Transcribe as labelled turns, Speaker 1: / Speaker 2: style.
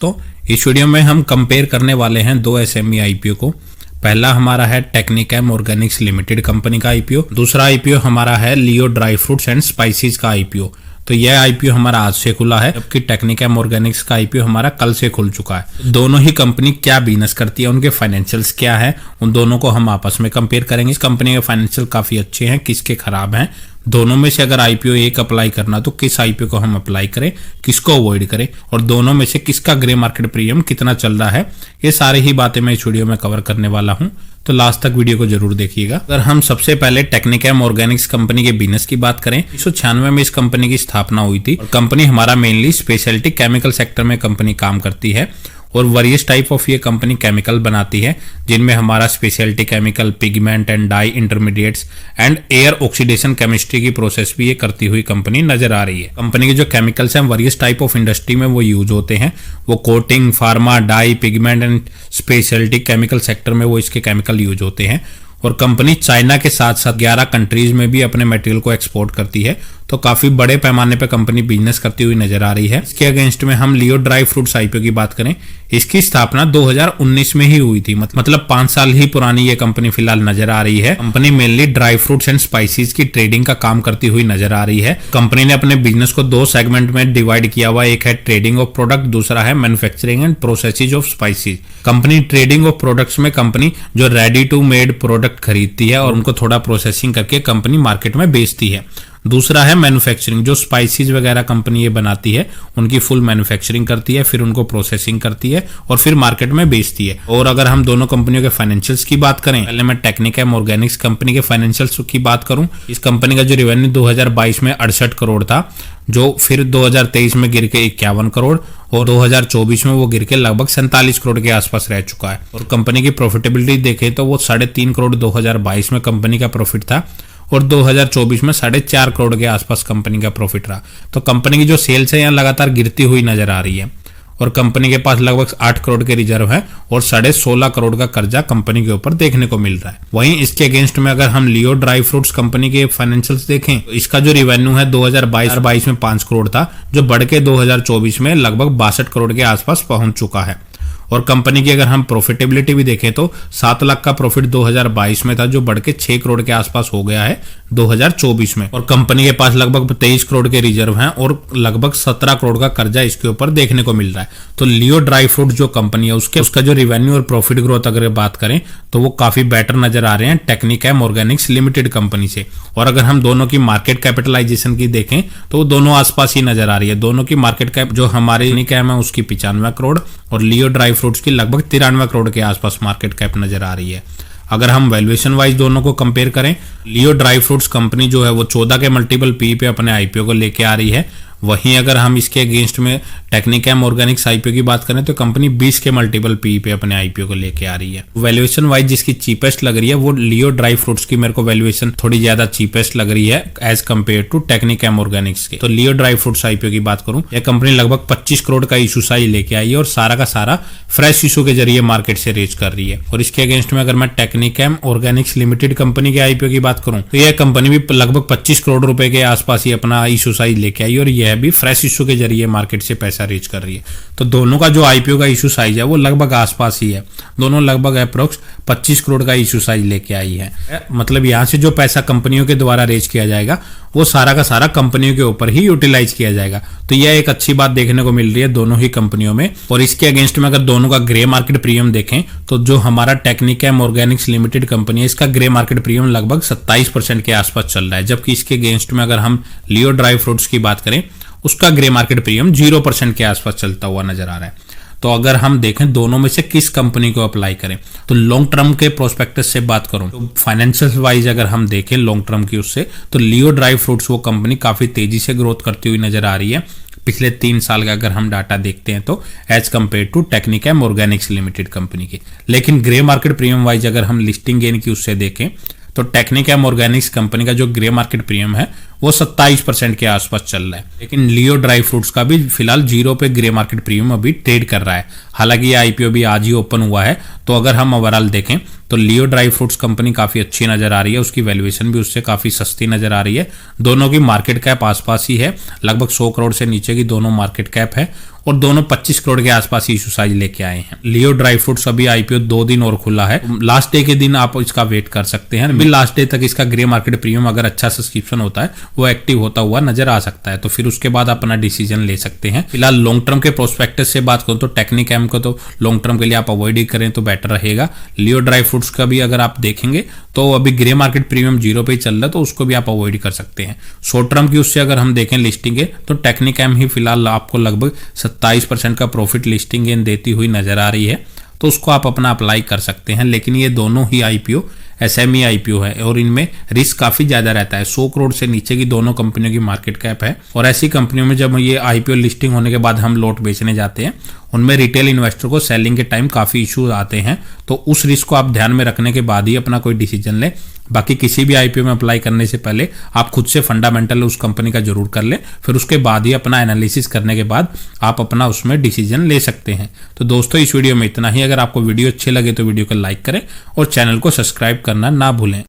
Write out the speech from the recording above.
Speaker 1: तो इस वीडियो में हम कंपेयर करने वाले हैं दो एसएमई आईपीओ को। पहला हमारा है टेक्निकेम ऑर्गेनिक्स लिमिटेड कंपनी का आईपीओ, दूसरा आईपीओ हमारा है लियो ड्राई फ्रूट्स एंड स्पाइसेस का आईपीओ। तो यह आईपीओ हमारा आज से खुला है, जबकि टेक्निकेम ऑर्गेनिक्स का आईपीओ हमारा कल से खुल चुका है। दोनों ही कंपनी क्या बिजनेस करती है, उनके फाइनेंशियल्स क्या है, उन दोनों को हम आपस में कंपेयर करेंगे। इस कंपनी के फाइनेंशियल काफी अच्छे हैं, किसके खराब हैं, दोनों में से अगर आईपीओ एक अप्लाई करना तो किस आईपीओ को हम अप्लाई करें, किसको अवॉइड करें, और दोनों में से किसका ग्रे मार्केट प्रीमियम कितना चल रहा है, ये सारी ही बातें मैं इस वीडियो में कवर करने वाला हूं। तो लास्ट तक वीडियो को जरूर देखिएगा। अगर हम सबसे पहले टेक्निकेम ऑर्गेनिक्स कंपनी के बिजनेस की बात करें, 1996 में इस कंपनी की स्थापना हुई थी। और कंपनी हमारा मेनली स्पेशलिटी केमिकल सेक्टर में कंपनी काम करती है और वेरियस टाइप ऑफ ये कंपनी केमिकल बनाती है, जिनमें हमारा speciality chemical, pigment and dye intermediates and air oxidation chemistry की प्रोसेस भी ये करती हुई कंपनी नजर आ रही है। कंपनी के जो केमिकल्स हैं वेरियस टाइप ऑफ इंडस्ट्री में वो यूज होते हैं। वो coating, pharma, dye, pigment and speciality chemical sector में वो इसके केमिकल यूज होते हैं। और कंपनी चाइना के साथ साथ 11 कंट्रीज में भी अपने मटेरियल को एक्सपोर्ट करती है। तो काफी बड़े पैमाने पे कंपनी बिजनेस करती हुई नजर आ रही है। इसके अगेंस्ट में हम लियो ड्राई फ्रूट्स आईपीओ की बात करें, इसकी स्थापना 2019 में ही हुई थी, मतलब 5 साल ही पुरानी ये कंपनी फिलहाल नजर आ रही है। Company mainly dry fruits and spices की ट्रेडिंग का काम करती हुई नजर आ रही है। कंपनी ने अपने बिजनेस को 2 सेगमेंट में डिवाइड किया हुआ, एक है ट्रेडिंग ऑफ प्रोडक्ट, दूसरा है manufacturing and processes of spices. Company trading of products में कंपनी जो रेडी टू मेड प्रोडक्ट खरीदती है और उनको थोड़ा प्रोसेसिंग करके कंपनी मार्केट में बेचती है। दूसरा है मैन्युफैक्चरिंग, जो स्पाइसेस वगैरह कंपनी ये बनाती है उनकी फुल मैन्युफैक्चरिंग करती है, फिर उनको प्रोसेसिंग करती है और फिर मार्केट में बेचती है। और अगर हम दोनों कंपनियों के फाइनेंशियल्स की बात करें, पहले मैं टेक्निकेम ऑर्गेनिक्स कंपनी के फाइनेंशियल्स की बात करूं, इस कंपनी का जो रेवेन्यू 2022 में 68 करोड़ था, जो फिर 2023 में गिर के 51 करोड़ और 2024 में वो गिर के लगभग 47 करोड़ के आसपास रह चुका है। और कंपनी की प्रॉफिटेबिलिटी देखें तो वो 3.5 करोड़ 2022 में कंपनी का प्रॉफिट था और 2024 में 4.5 करोड़ के आसपास कंपनी का प्रॉफिट रहा। तो कंपनी की जो सेल्स है यहाँ लगातार गिरती हुई नजर आ रही है और कंपनी के पास लगभग 8 करोड़ के रिजर्व है और 16.5 करोड़ का कर्जा कंपनी के ऊपर देखने को मिल रहा है। वहीं इसके अगेंस्ट में अगर हम लियो ड्राई फ्रूट्स कंपनी के फाइनेंशियल्स देखें तो इसका जो रेवेन्यू है 2022 में 5 करोड़ था, जो बढ़ के 2024 में लगभग 62 करोड़ के आसपास पहुंच चुका है। और कंपनी की अगर हम प्रॉफिटेबिलिटी भी देखें तो 7 लाख का प्रॉफिट 2022 में था, जो बढ़ के 6 करोड़ के आसपास हो गया है 2024 में। और कंपनी के पास लगभग 23 करोड़ के रिजर्व हैं और लगभग 17 करोड़ का कर्जा इसके ऊपर देखने को मिल रहा है। तो लियो ड्राई फ्रूट जो कंपनी है उसका जो रेवेन्यू और प्रॉफिट ग्रोथ अगर बात करें तो वो काफी बेटर नजर आ रहे हैं टेक्निकेम ऑर्गेनिक्स लिमिटेड कंपनी से। और अगर हम दोनों की मार्केट कैपिटलाइजेशन की देखें तो वो दोनों आसपास ही नजर आ रही है। दोनों की मार्केट कैप जो हमारे टेक्निकेम है उसकी 95 करोड़ और लियो ड्राई फ्रूट्स की लगभग 93 करोड़ के आसपास मार्केट कैप नजर आ रही है। अगर हम वैल्यूएशन वाइज दोनों को कंपेयर करें, लियो ड्राई फ्रूट्स कंपनी जो है वो 14 के मल्टीपल पी पे अपने आईपीओ को लेके आ रही है। वहीं अगर हम इसके अगेंस्ट में टेक्निकेम ऑर्गेनिक्स आईपीओ की बात करें तो कंपनी 20 के मल्टीपल पी पे अपने आईपीओ को लेके आ रही है। वैल्यूएशन वाइज जिसकी चीपेस्ट लग रही है वो लियो ड्राई फ्रूट्स की मेरे को वैल्यूएशन थोड़ी ज्यादा चीपेस्ट लग रही है as compared to Technichem Organics के। तो लियो ड्राई फ्रूट्स आईपीओ की बात करूं, यह कंपनी लगभग 25 करोड़ का इशू साइज लेके आई है और सारा का सारा फ्रेश इशू के जरिए मार्केट से रेज कर रही है। और इसके अगेंस्ट में अगर मैं टेक्निकेम ऑर्गेनिक्स लिमिटेड कंपनी के आईपीओ की बात करूं तो यह कंपनी भी लगभग 25 करोड़ रुपए के आसपास ही अपना इशू साइज लेके आई और यह भी फ्रेश इशू के जरिए मार्केट से पैसा रीच कर रही है। तो दोनों का जो आईपीओ का इशू साइज है वो लगभग आसपास ही है, दोनों लगभग अप्रोक्स 25 करोड़ का इशू साइज लेके आई है। मतलब यहां से जो पैसा कंपनियों के द्वारा रेज किया जाएगा वो सारा का सारा कंपनियों के ऊपर ही यूटिलाइज किया जाएगा। तो यह एक अच्छी बात देखने को मिल रही है दोनों ही कंपनियों में। और इसके अगेंस्ट में अगर दोनों का ग्रे मार्केट प्रीमियम देखें तो जो हमारा टेक्निकेम ऑर्गेनिक्स लिमिटेड कंपनी है इसका ग्रे मार्केट प्रीमियम लगभग 27% के आसपास चल रहा है, जबकि इसके अगेंस्ट में अगर हम लियो ड्राई फ्रूट्स की बात करें उसका ग्रे मार्केट प्रीमियम 0% के आसपास चलता हुआ नजर आ रहा है। तो अगर हम देखें दोनों में से किस कंपनी को अप्लाई करें, तो लॉन्ग टर्म के प्रोस्पेक्टस से बात करूं तो फाइनेंशियल वाइज अगर हम देखें लॉन्ग टर्म की उससे, तो लियो ड्राई फ्रूट्स वो कंपनी काफी तेजी से ग्रोथ करती हुई नजर आ रही है पिछले 3 साल का अगर हम डाटा देखते हैं तो as compared to Technichem Organics Limited company के। लेकिन ग्रे मार्केट प्रीमियम वाइज अगर हम लिस्टिंग गेन की उससे देखें तो टेक्निकेम ऑर्गेनिक्स कंपनी का जो ग्रे मार्केट प्रीमियम है वो 27% के आसपास चल रहा है। लेकिन लियो ड्राई फ्रूट्स का भी फिलहाल 0 पे ग्रे मार्केट प्रीमियम अभी ट्रेड कर रहा है। हालांकि ये आईपीओ भी आज ही ओपन हुआ है। तो अगर हम ओवरऑल देखें तो लियो ड्राई फ्रूट्स कंपनी काफी अच्छी नजर आ रही है, उसकी वैल्यूएशन भी उससे काफी सस्ती नजर आ रही है। दोनों की मार्केट कैप आसपास ही है, लगभग 100 करोड़ से नीचे की दोनों मार्केट कैप है और दोनों 25 करोड़ के आसपास इशू साइज लेके आए हैं। लियो ड्राई फ्रूट्स अभी आईपीओ 2 दिन और खुला है, लास्ट डे के दिन आप इसका वेट कर सकते हैं। अभी लास्ट डे तक इसका ग्रे मार्केट प्रीमियम अगर अच्छा सब्सक्रिप्शन होता है वो एक्टिव होता हुआ नजर आ सकता है, तो फिर उसके बाद अपना डिसीजन ले सकते हैं। फिलहाल लॉन्ग टर्म के प्रोस्पेक्टस से बात करूं तो टेक्निकैम को तो लॉन्ग टर्म के लिए आप अवॉइड ही करें तो बेटर रहेगा। लियो ड्राई फ्रूट्स का भी अगर आप देखेंगे तो अभी ग्रे मार्केट प्रीमियम 0 पे ही चल रहा है, तो उसको भी आप अवॉइड कर सकते हैं। शॉर्ट टर्म की उससे अगर हम देखें लिस्टिंग है तो टेक्निकैम ही फिलहाल आपको लगभग 27% का प्रॉफिट लिस्टिंग गेन देती हुई नजर आ रही है, तो उसको आप अपना अप्लाई कर सकते हैं। लेकिन ये दोनों ही आईपीओ एसएमई आईपीओ है और इनमें रिस्क काफी ज्यादा रहता है। 100 करोड़ से नीचे की दोनों कंपनियों की मार्केट कैप है और ऐसी कंपनियों में जब ये आईपीओ लिस्टिंग होने के बाद हम लॉट बेचने जाते हैं उनमें रिटेल इन्वेस्टर को सेलिंग के टाइम काफी इशू आते हैं, तो उस रिस्क को आप ध्यान में रखने के बाद ही अपना कोई डिसीजन लें। बाकी किसी भी आईपीओ में अप्लाई करने से पहले आप खुद से फंडामेंटल उस कंपनी का जरूर कर लें, फिर उसके बाद ही अपना एनालिसिस करने के बाद आप अपना उसमें डिसीजन ले सकते हैं। तो दोस्तों इस वीडियो में इतना ही। अगर आपको वीडियो अच्छे लगे तो वीडियो को लाइक करें और चैनल को सब्सक्राइब करना ना भूलें।